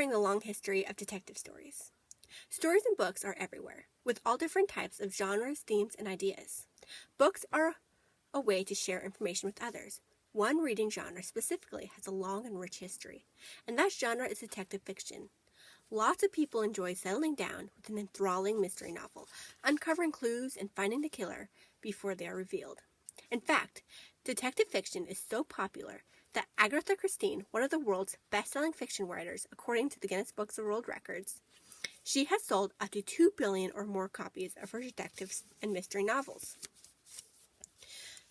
uncovering the long history of detective stories. Stories and books are everywhere, with all different types of genres, themes, and ideas. Books are a way to share information with others. One reading genre specifically has a long and rich history, and that genre is detective fiction. Lots of people enjoy settling down with an enthralling mystery novel, uncovering clues and finding the killer before they are revealed. In fact, detective fiction is so popular that Agatha Christie, one of the world's best-selling fiction writers according to the Guinness Books of World Records, she has sold up to 2 billion or more copies of her detectives and mystery novels.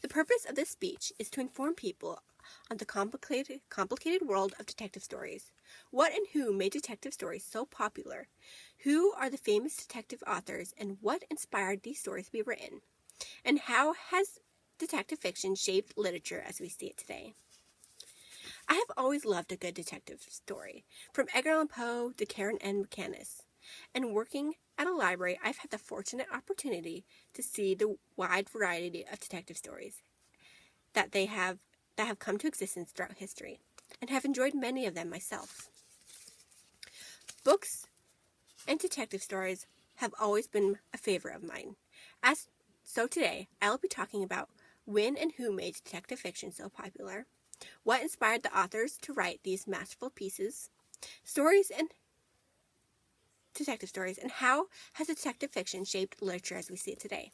The purpose of this speech is to inform people on the complicated world of detective stories. What and who made detective stories so popular? Who are the famous detective authors, and what inspired these stories to be written? And how has detective fiction shaped literature as we see it today? I have always loved a good detective story, from Edgar Allan Poe to Karen N. McManus. And working at a library, I've had the fortunate opportunity to see the wide variety of detective stories that have come to existence throughout history, and have enjoyed many of them myself. Books and detective stories have always been a favorite of mine. So today, I'll be talking about when and who made detective fiction so popular, what inspired the authors to write these masterful pieces, stories and detective stories, and how has detective fiction shaped literature as we see it today.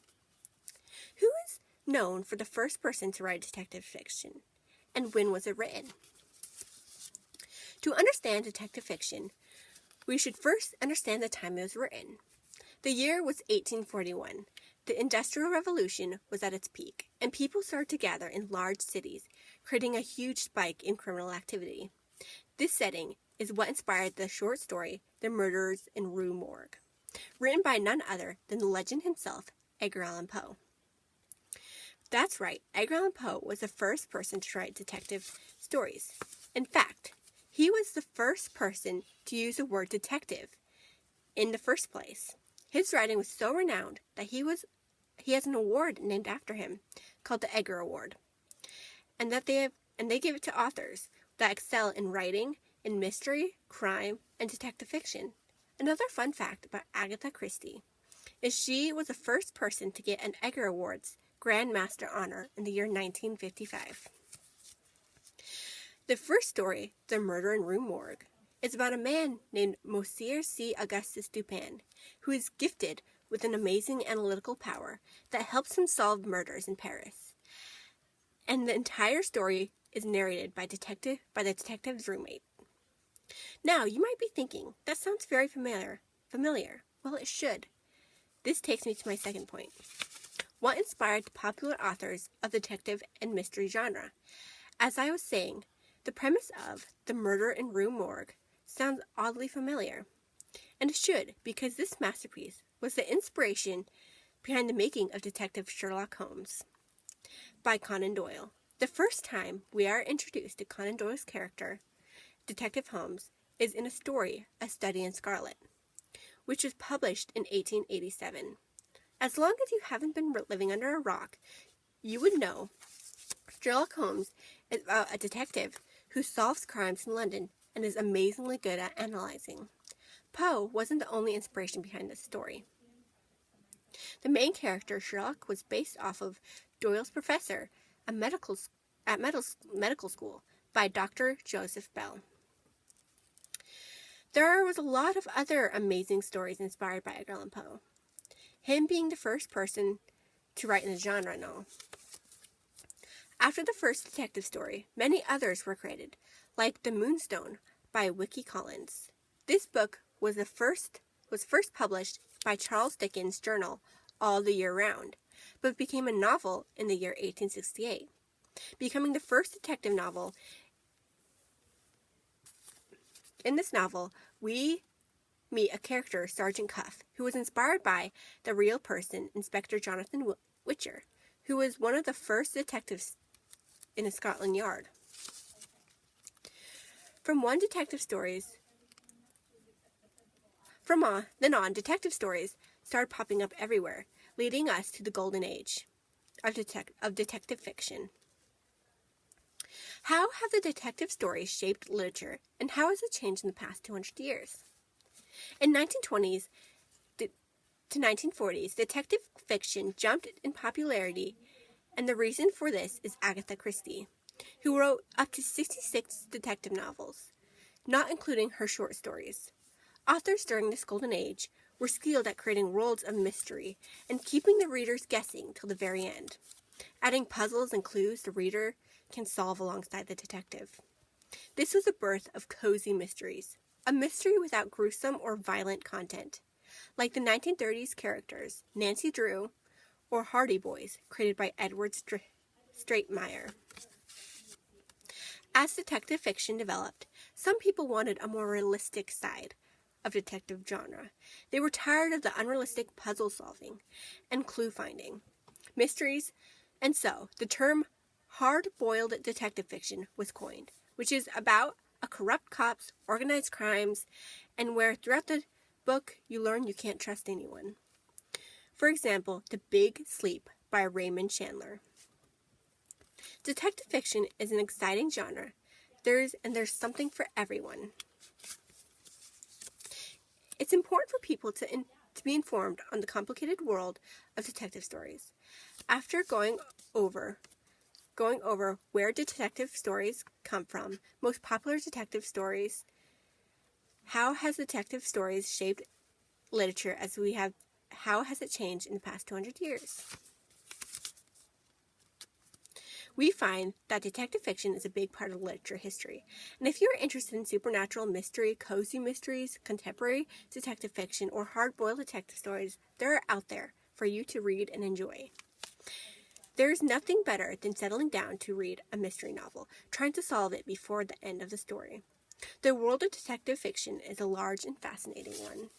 Who is known for the first person to write detective fiction, and when was it written? To understand detective fiction, we should first understand the time it was written. The year was 1841. The Industrial Revolution was at its peak, and people started to gather in large cities, creating a huge spike in criminal activity. This setting is what inspired the short story, The Murderers in Rue Morgue, written by none other than the legend himself, Edgar Allan Poe. That's right, Edgar Allan Poe was the first person to write detective stories. In fact, he was the first person to use the word detective in the first place. His writing was so renowned that he has an award named after him called the Edgar Award, and they give it to authors that excel in writing in mystery, crime, and detective fiction. Another fun fact about Agatha Christie is she was the first person to get an Edgar Award's Grand Master honor in the year 1955. The first story, The Murder in Rue Morgue, is about a man named Monsieur C. Augustus Dupin, who is gifted with an amazing analytical power that helps him solve murders in Paris. And the entire story is narrated by the detective's roommate. Now, you might be thinking, that sounds very familiar. Well, it should. This takes me to my second point. What inspired the popular authors of the detective and mystery genre? As I was saying, the premise of The Murder in Rue Morgue sounds oddly familiar. And it should, because this masterpiece was the inspiration behind the making of Detective Sherlock Holmes by Conan Doyle. The first time we are introduced to Conan Doyle's character, Detective Holmes, is in a story, A Study in Scarlet, which was published in 1887. As long as you haven't been living under a rock, you would know Sherlock Holmes is about a detective who solves crimes in London and is amazingly good at analyzing. Poe wasn't the only inspiration behind this story. The main character, Sherlock, was based off of Doyle's professor at medical school by Dr. Joseph Bell. There was a lot of other amazing stories inspired by Edgar Allan Poe, him being the first person to write in the genre and all. After the first detective story, many others were created, like The Moonstone by Wilkie Collins. This book was first published by Charles Dickens' journal All the Year Round, but became a novel in the year 1868, becoming the first detective novel. In this novel, we meet a character, Sergeant Cuff, who was inspired by the real person, Inspector Jonathan Witcher, who was one of the first detectives in Scotland Yard. From then on, detective stories started popping up everywhere, leading us to the golden age of detective fiction. How have the detective stories shaped literature, and how has it changed in the past 200 years? In 1920s to 1940s, detective fiction jumped in popularity, and the reason for this is Agatha Christie, who wrote up to 66 detective novels, not including her short stories. Authors during this golden age were skilled at creating worlds of mystery and keeping the readers guessing till the very end, adding puzzles and clues the reader can solve alongside the detective. This was the birth of cozy mysteries, a mystery without gruesome or violent content, like the 1930s characters Nancy Drew or Hardy Boys, created by Edward Stratemeyer. As detective fiction developed, some people wanted a more realistic side of detective genre. They were tired of the unrealistic puzzle solving and clue finding mysteries, and so the term hard-boiled detective fiction was coined, which is about a corrupt cop's organized crimes, and where throughout the book you learn you can't trust anyone. For example, The Big Sleep by Raymond Chandler. Detective fiction is an exciting genre. There's something for everyone. It's important for people to be informed on the complicated world of detective stories. After going over where detective stories come from, most popular detective stories, how has detective stories shaped literature how has it changed in the past 200 years? We find that detective fiction is a big part of literature history, and if you are interested in supernatural mystery, cozy mysteries, contemporary detective fiction, or hard-boiled detective stories, they're out there for you to read and enjoy. There is nothing better than settling down to read a mystery novel, trying to solve it before the end of the story. The world of detective fiction is a large and fascinating one.